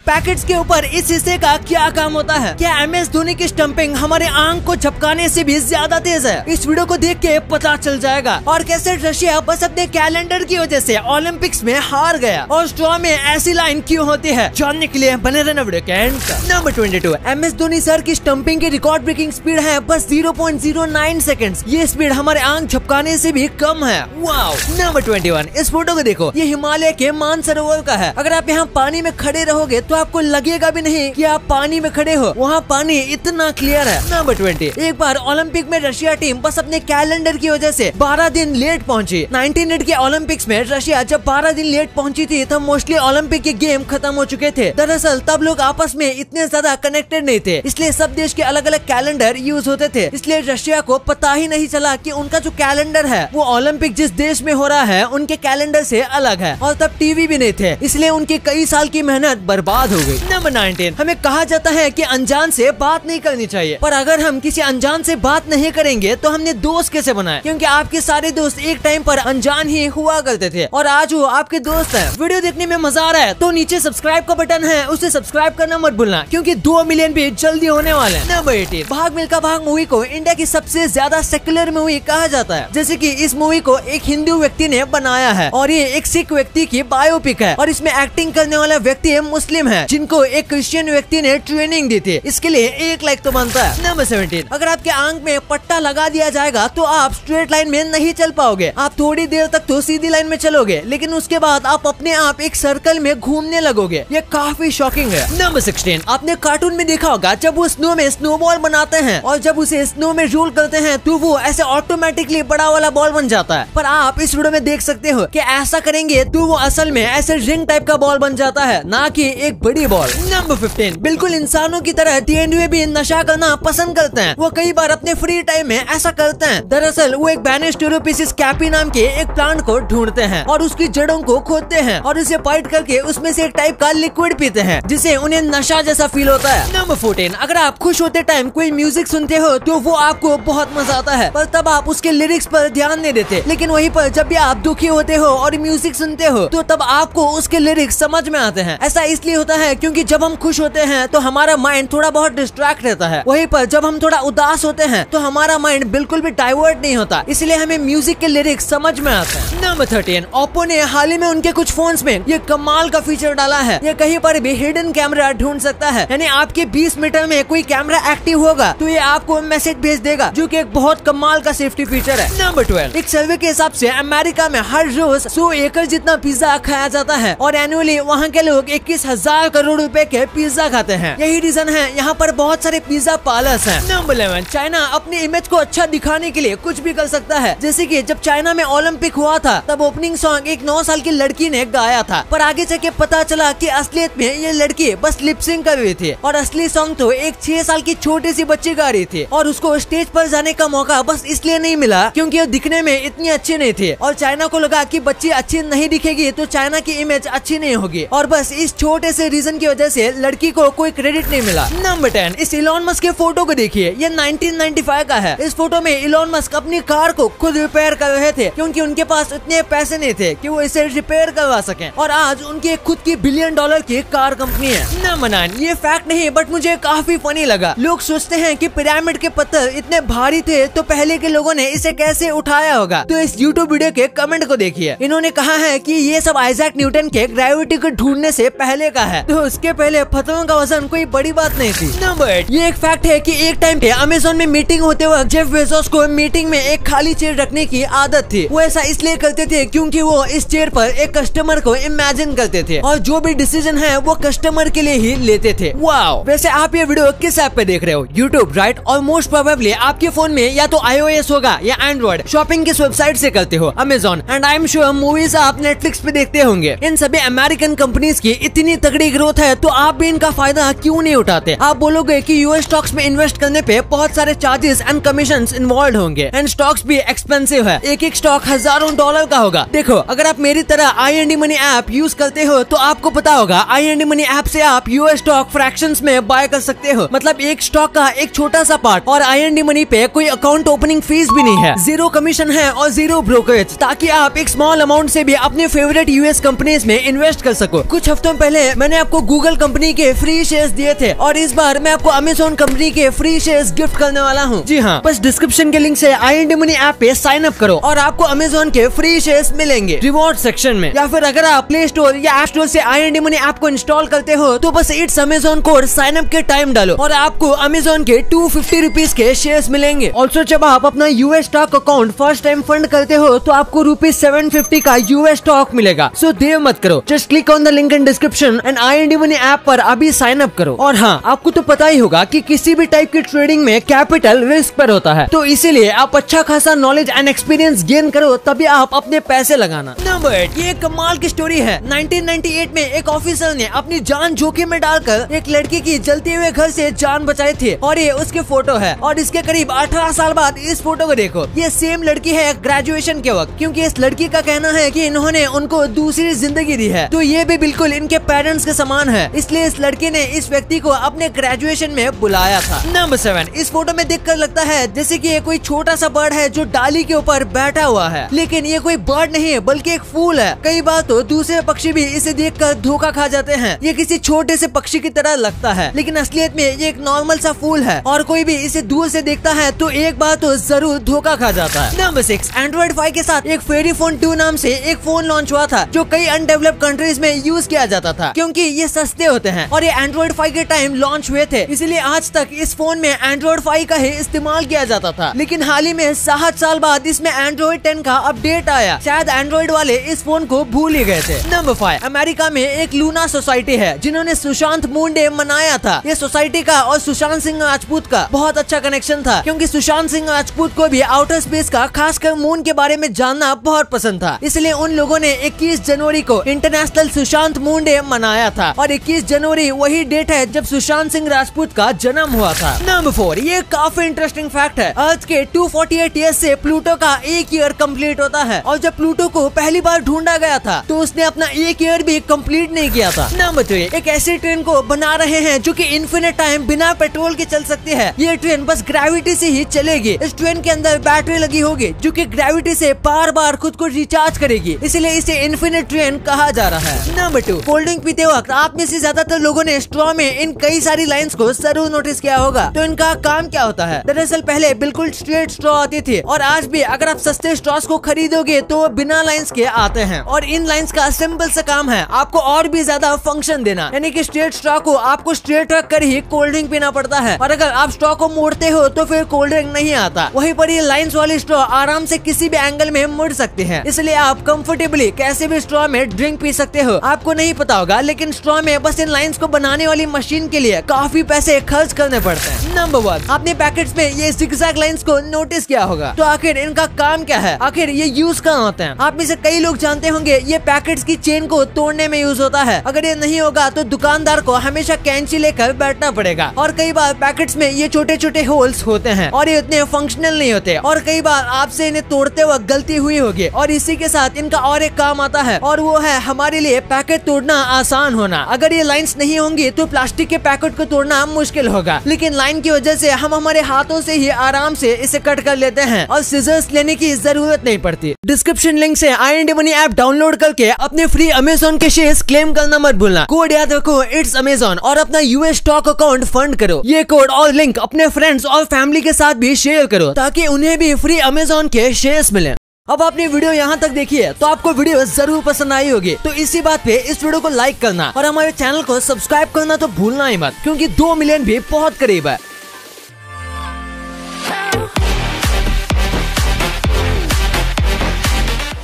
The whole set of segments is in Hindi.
पैकेट्स के ऊपर इस हिस्से का क्या काम होता है? क्या MS धोनी की स्टंपिंग हमारे आंख को झपकाने से भी ज्यादा तेज है? इस वीडियो को देख के पता चल जाएगा। और कैसे रशिया बस अपने कैलेंडर की वजह से ओलंपिक्स में हार गया और स्ट्रॉ में ऐसी लाइन क्यों होती है, जानने के लिए बने रहना वीडियो के एंड तक। नंबर 22, MS धोनी सर की स्टंपिंग की रिकॉर्ड ब्रेकिंग स्पीड है बस 0.09 सेकंड्स। ये स्पीड हमारे आंख झपकाने से भी कम है। वाओ। नंबर 21, इस फोटो को देखो, ये हिमालय के मानसरोवर का है। अगर आप यहाँ पानी में खड़े रहोगे तो आपको लगेगा भी नहीं कि आप पानी में खड़े हो, वहाँ पानी इतना क्लियर है। नंबर 20, एक बार ओलंपिक में रशिया टीम बस अपने कैलेंडर की वजह से 12 दिन लेट पहुंची। 1998 के ओलंपिक्स में रशिया जब 12 दिन लेट पहुंची थी तब मोस्टली ओलंपिक के गेम खत्म हो चुके थे। दरअसल तब लोग आपस में इतने ज्यादा कनेक्टेड नहीं थे, इसलिए सब देश के अलग अलग कैलेंडर यूज होते थे। इसलिए रशिया को पता ही नहीं चला कि उनका जो कैलेंडर है वो ओलंपिक जिस देश में हो रहा है उनके कैलेंडर से अलग है। और तब टीवी भी नहीं थे, इसलिए उनकी कई साल की मेहनत बर्बाद हो गई। नंबर 19, हमें कहा जाता है कि अनजान से बात नहीं करनी चाहिए, पर अगर हम किसी अनजान से बात नहीं करेंगे तो हमने दोस्त कैसे बनाए? क्योंकि आपके सारे दोस्त एक टाइम पर अनजान ही हुआ करते थे और आज वो आपके दोस्त हैं। वीडियो देखने में मजा आ रहा है तो नीचे सब्सक्राइब का बटन है, उसे सब्सक्राइब करना मत भूलना क्योंकि 2 मिलियन भी जल्दी होने वाले हैं। नंबर 18, भाग मिल्खा भाग मूवी को इंडिया की सबसे ज्यादा सेक्युलर मूवी कहा जाता है। जैसे कि इस मूवी को एक हिंदू व्यक्ति ने बनाया है और ये एक सिख व्यक्ति की बायोपिक है और इसमें एक्टिंग करने वाला व्यक्ति मुस्लिम है जिनको एक क्रिश्चियन व्यक्ति ने ट्रेनिंग दी थी। इसके लिए 1 लाइक तो बनता है। नंबर 17, अगर आपके आंख में पट्टा लगा दिया जाएगा तो आप स्ट्रेट लाइन में नहीं चल पाओगे। आप थोड़ी देर तक तो सीधी लाइन में चलोगे, लेकिन उसके बाद आप अपने आप एक सर्कल में घूमने लगोगे। ये काफी शॉकिंग है। नंबर 16, आपने कार्टून में देखा होगा जब वो स्नो में स्नोबॉल बनाते हैं और जब उसे स्नो में रोल करते हैं तो वो ऐसे ऑटोमेटिकली बड़ा वाला बॉल बन जाता है। पर आप इस वीडियो में देख सकते हो कि ऐसा करेंगे तो वो असल में ऐसे रिंग टाइप का बॉल बन जाता है, ना कि एक बड़ी बॉल। नंबर 15, बिल्कुल इंसानों की तरह तेंदुए भी नशा करना पसंद करते हैं। वो कई बार अपने फ्री टाइम में ऐसा करते हैं। दरअसल वो एक बैनिश टेरोपिसिस कैपी नाम के एक प्लांट को ढूंढते हैं और उसकी जड़ों को खोदते हैं और उसे बाइट करके उसमें से एक टाइप का लिक्विड पीते हैं जिसे उन्हें नशा जैसा फील होता है। नंबर 14, अगर आप खुश होते टाइम कोई म्यूजिक सुनते हो तो वो आपको बहुत मजा आता है, पर तब आप उसके लिरिक्स पर ध्यान नहीं देते। लेकिन वहीं पर जब भी आप दुखी होते हो और म्यूजिक सुनते हो तो तब आपको उसके लिरिक्स समझ में आते हैं। ऐसा इसलिए होता है क्योंकि जब हम खुश होते हैं तो हमारा माइंड थोड़ा बहुत डिस्ट्रैक्ट रहता है, वहीं पर जब हम थोड़ा उदास होते हैं तो हमारा माइंड बिल्कुल भी डाइवर्ट नहीं होता, इसलिए हमें म्यूजिक के लिरिक्स समझ में आते हैं। नंबर 13, ओप्पो ने हाल ही में उनके कुछ फोन्स में ये कमाल का फीचर डाला है। ये कहीं पर भी हिडन कैमरा ढूंढ सकता है, यानी आपके 20 मीटर में कोई कैमरा एक्टिव होगा तो ये आपको मैसेज भेज देगा, जो कि एक बहुत कमाल का सेफ्टी फीचर है। नंबर 12, एक सर्वे के हिसाब से अमेरिका में हर रोज 100 एकड़ जितना पिज्जा खाया जाता है और एनुअली वहाँ के लोग 21,000 करोड़ रुपए के पिज्जा खाते हैं। यही रीजन है यहाँ पर बहुत सारे पिज्जा पार्लर्स हैं। नंबर 11, चाइना अपनी इमेज को अच्छा दिखाने के लिए कुछ भी कर सकता है। जैसे कि जब चाइना में ओलंपिक हुआ था तब ओपनिंग सॉन्ग एक 9 साल की लड़की ने गाया था, पर आगे जाके पता चला कि असलियत में ये लड़की बस लिपसिंग कर रही थी और असली सॉन्ग तो एक 6 साल की छोटी सी बच्ची गा रही थी और उसको स्टेज पर जाने का मौका बस इसलिए नहीं मिला क्योंकि वो दिखने में इतनी अच्छी नहीं थी और चाइना को लगा कि बच्ची अच्छी नहीं दिखेगी तो चाइना की इमेज अच्छी नहीं होगी और बस इस छोटे से रीजन की वजह से लड़की को कोई क्रेडिट नहीं मिला। नंबर 10, इस इलॉन मस्क के फोटो को देखिए, ये 1995 का है। इस फोटो में इलॉन मस्क अपनी कार को खुद रिपेयर कर रहे थे क्योंकि उनके पास इतने पैसे नहीं थे कि वो इसे रिपेयर करवा सकें और आज उनकी खुद की $1 बिलियन की कार कंपनी है। नंबर 9, ये फैक्ट नहीं बट मुझे काफी फनी लगा। लोग सोचते हैं कि पिरामिड के पत्थर इतने भारी थे तो पहले के लोगों ने इसे कैसे उठाया होगा, तो इस यूट्यूब वीडियो के कमेंट को देखिए। इन्होंने कहा है कि ये सब आइजैक न्यूटन के ग्रेविटी को ढूंढने से पहले का है, तो उसके पहले पत्थरों का वजन कोई बड़ी बात नहीं थी। नंबर 8, ये एक फैक्ट है कि एक टाइम पे अमेज़न में मीटिंग होते वक्त जेफ बेजोस को मीटिंग में एक खाली चेयर रखने की आदत थी। वो ऐसा इसलिए करते थे क्योंकि वो इस चेयर पर एक कस्टमर को इमेजिन करते थे और जो भी डिसीजन है वो कस्टमर के लिए ही लेते थे। वाओ। वैसे आप ये वीडियो किस ऐप पे देख रहे हो? YouTube, right? और मोस्ट प्रोबेबली आपके फोन में या तो iOS होगा या एंड्रॉइड। शॉपिंग किस वेबसाइट से करते हो? Amazon. And I am sure movies आप नेटफ्लिक्स पे देखते होंगे। इन सभी अमेरिकन कंपनीज की इतनी तगड़ी ग्रोथ है तो आप भी इनका फायदा क्यों नहीं उठाते? आप बोलोगे कि यूएस स्टॉक्स में इन्वेस्ट करने पे बहुत सारे चार्जेस एंड कमीशन इन्वॉल्व होंगे एंड स्टॉक्स भी एक्सपेंसिव है। एक एक स्टॉक हजारों डॉलर का होगा। देखो, अगर आप मेरी तरह I&D मनी ऐप यूज करते हो तो आपको पता होगा I&D मनी ऐप से आप यूएस स्टॉक फ्रैक्शंस में बाय कर सकते हो, मतलब एक स्टॉक का एक छोटा सा पार्ट। और I&D मनी पे कोई अकाउंट ओपनिंग फीस भी नहीं है, 0 कमीशन है और 0 ब्रोकरेज, ताकि आप एक स्मॉल अमाउंट से भी अपने फेवरेट यूएस कंपनीज में इन्वेस्ट कर सको। कुछ हफ्तों पहले मैंने आपको गूगल कंपनी के फ्री शेयर्स दिए थे और इस बार मैं आपको अमेज़न कंपनी के फ्री शेयर्स गिफ्ट करने वाला हूँ। जी हाँ, बस डिस्क्रिप्शन के लिंक से IND Money ऐप पे साइन अप करो और आपको अमेज़न के फ्री शेयर्स मिलेंगे रिवॉर्ड सेक्शन में। या फिर अगर आप प्ले स्टोर या ऐप स्टोर से IND Money ऐप को इंस्टॉल करते हो तो बस it's Amazon code sign up के टाइम डालो और आपको अमेज़न के 250 रुपीज के शेयर्स मिलेंगे। ऑल्सो जब आप अपना US stock account first time fund करते हो तो आपको ₹750 का US स्टॉक मिलेगा। सो देर मत करो, just click on the link in description and IND Money app पर अभी साइन अप करो। और हाँ, आपको तो पता ही होगा कि किसी भी टाइप की ट्रेडिंग में कैपिटल रिस्क पर होता है, तो इसीलिए आप अच्छा खासा नॉलेज एंड एक्सपीरियंस गेन करो तभी आप अपने पैसे लगाना। नंबर 8, ये कमाल की स्टोरी है। 1998 में एक ऑफिसर ने अपनी जान जोखिम में डालकर एक लड़की की जलते हुए घर से जान बचाई थी और ये उसके फोटो है। और इसके करीब 18 साल बाद इस फोटो को देखो, ये सेम लड़की है ग्रेजुएशन के वक्त, क्योंकि इस लड़की का कहना है कि इन्होंने उनको दूसरी जिंदगी दी है, तो ये भी बिल्कुल इनके पेरेंट्स के समान है, इसलिए इस लड़की ने इस व्यक्ति को अपने ग्रेजुएशन में बुलाया था। नंबर 7, इस फोटो में देखकर लगता है जैसे कि ये कोई छोटा सा बर्ड है जो डाली के ऊपर बैठा हुआ है, लेकिन ये कोई बर्ड नहीं है बल्कि एक फूल है। कई बार तो दूसरे पक्षी भी इसे देखकर धोखा खा जाते हैं, ये किसी छोटे से पक्षी की तरह लगता है, लेकिन असलियत में ये एक नॉर्मल सा फूल है और कोई भी इसे दूर से देखता है तो एक बार तो जरूर धोखा खा जाता है। नंबर 6, एंड्रॉइड 5 के साथ एक फेरी फोन 2 नाम से एक फोन लॉन्च हुआ था जो कई अनडेवलप्ड कंट्रीज में यूज किया जाता था, क्योंकि ये सस्ते होते हैं और ये एंड्रॉइड 5 के टाइम लॉन्च हुए थे, इसलिए आज तक इस फोन में एंड्रॉइड 5 का ही इस्तेमाल किया जाता था। लेकिन हाल ही में 7 साल बाद इसमें एंड्रॉइड 10 का अपडेट आया, शायद एंड्रॉइड वाले इस फोन को भूल ही गए थे। नंबर 5, अमेरिका में एक लूना सोसाइटी है जिन्होंने सुशांत मून डे मनाया था। ये सोसाइटी का और सुशांत सिंह राजपूत का बहुत अच्छा कनेक्शन था, क्योंकि सुशांत सिंह राजपूत को भी आउटर स्पेस का खासकर मून के बारे में जानना बहुत पसंद था, इसलिए उन लोगों ने 21 जनवरी को इंटरनेशनल सुशांत मून डे मनाया था और 21 जनवरी वही डेट है जब सुशांत सिंह राजपूत का जन्म हुआ था। नंबर 4, ये काफी इंटरेस्टिंग फैक्ट है। अर्थ के 248 ईयर्स से प्लूटो का 1 ईयर कंप्लीट होता है और जब प्लूटो को पहली बार ढूंढा गया था तो उसने अपना 1 ईयर भी कंप्लीट नहीं किया था। नंबर 3, एक ऐसी ट्रेन को बना रहे हैं जो कि इन्फिनिट टाइम बिना पेट्रोल के चल सकती है। ये ट्रेन बस ग्रेविटी से ही चलेगी। इस ट्रेन के अंदर बैटरी लगी होगी जो कि ग्रेविटी से बार बार खुद को रिचार्ज करेगी, इसलिए इसे इन्फिनिट ट्रेन कहा जा रहा है। नंबर 2, कोल्ड ड्रिंक पीते वक्त आप में से ज्यादातर लोगों ने स्ट्रॉ में इन कई सारी लाइंस को जरूर नोटिस किया होगा। तो इनका काम क्या होता है? दरअसल पहले बिल्कुल स्ट्रेट स्ट्रॉ आती थी और आज भी अगर आप सस्ते स्ट्रॉस को खरीदोगे तो बिना लाइंस के आते हैं और इन लाइंस का सिंपल सा काम है आपको और भी ज्यादा फंक्शन देना, यानी कि स्ट्रेट स्ट्रॉ को आपको स्ट्रेट रख कर ही कोल्ड ड्रिंक पीना पड़ता है और अगर आप स्ट्रॉ को मोड़ते हो तो फिर कोल्ड ड्रिंक नहीं आता। वहीं पर ये लाइंस वाली स्ट्रॉ आराम से किसी भी एंगल में मुड़ सकती है, इसलिए आप कंफर्टेबली कैसे भी स्ट्रॉ में ड्रिंक पी सकते हो। आपको नहीं पता होगा लेकिन स्ट्रॉ में बस इन लाइंस को बनाने वाली मशीन के लिए काफी पैसे खर्च करने पड़ते हैं। नंबर 1, आपने पैकेट्स में ये जिगजैग लाइंस को नोटिस किया होगा, तो आखिर इनका काम क्या है? आखिर ये यूज कहाँ होते हैं? आप में से कई लोग जानते होंगे ये पैकेट्स की चेन को तोड़ने में यूज होता है। अगर ये नहीं होगा तो दुकानदार को हमेशा कैंची लेकर बैठना पड़ेगा और कई बार पैकेट्स में ये छोटे छोटे होल्स होते हैं और ये इतने फंक्शनल नहीं होते और कई बार आपसे इन्हें तोड़ते वक्त गलती हुई होगी और इसी के साथ इनका और एक काम आता है और वो है हमारे लिए पैकेट तोड़ना आसान होना। अगर ये लाइंस नहीं होंगी तो प्लास्टिक के पैकेट को तोड़ना मुश्किल होगा, लेकिन लाइन की वजह से हम हमारे हाथों से ही आराम से इसे कट कर लेते हैं और सीजर्स लेने की जरूरत नहीं पड़ती। डिस्क्रिप्शन लिंक से IND Money ऐप डाउनलोड करके अपने फ्री अमेज़न के शेयर्स क्लेम करना मत भूलना। कोड याद रखो, इट्स अमेज़न, और अपना US स्टॉक अकाउंट फंड करो। ये कोड और लिंक अपने फ्रेंड्स और फैमिली के साथ भी शेयर करो ताकि उन्हें भी फ्री अमेज़न के शेयर्स मिले। अब आपने वीडियो यहाँ तक देखी है तो आपको वीडियो जरूर पसंद आई होगी, तो इसी बात पे इस वीडियो को लाइक करना और हमारे चैनल को सब्सक्राइब करना तो भूलना ही मत, क्योंकि 2 मिलियन भी बहुत करीब है।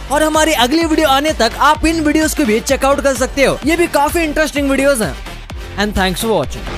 और हमारी अगली वीडियो आने तक आप इन वीडियोस को भी चेकआउट कर सकते हो, ये भी काफी इंटरेस्टिंग वीडियोस हैं। And thanks for watching.